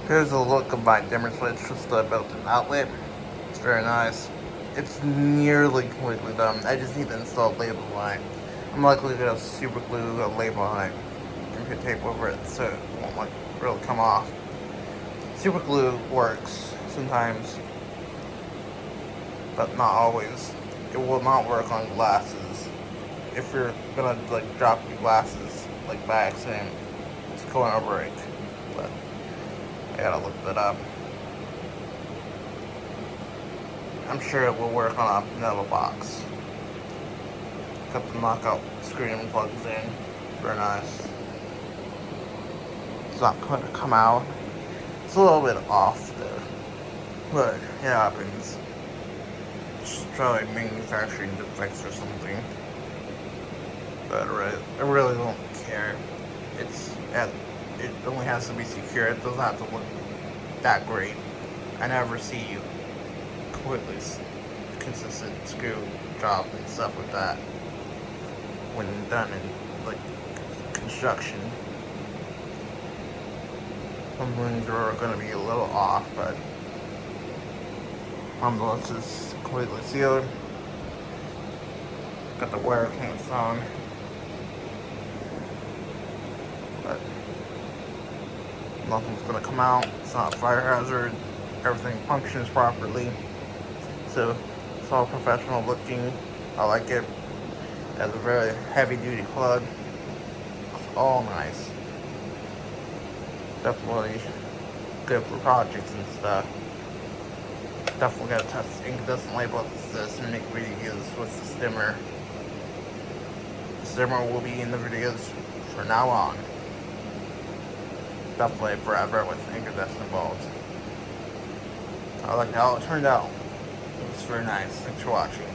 Here's a look of my dimmer switch with the built-in outlet. It's very nice. It's nearly completely done. I just need to install a label line. I'm likely gonna super glue a label line and put tape over it so it won't like really come off. Super glue works sometimes, but not always. It will not work on glasses. If you're gonna like drop your glasses like by accident, it's going to break. But I gotta look that up. I'm sure it will work on a metal box. Got the knockout screen plugs in. Very nice. It's not going to come out. It's a little bit off there, but it happens. It's probably manufacturing defects or something. But I really don't care. It only has to be secure. It doesn't have to look that great. I never see completely consistent screw job and stuff like that when done in like construction. Some things are going to be a little off, but nonetheless, it's completely sealed. Got the wire clamps on, but nothing's going to come out. It's not a fire hazard. Everything functions properly. So it's all professional looking. I like it. It has a very heavy duty plug. It's all nice. Definitely good for projects and stuff. Definitely gotta test the incandescent label this and make videos with the stimmer. The stimmer will be in the videos from now on. Definitely forever with incandescent bulbs. I like how it turned out. It was very nice. Thanks for watching.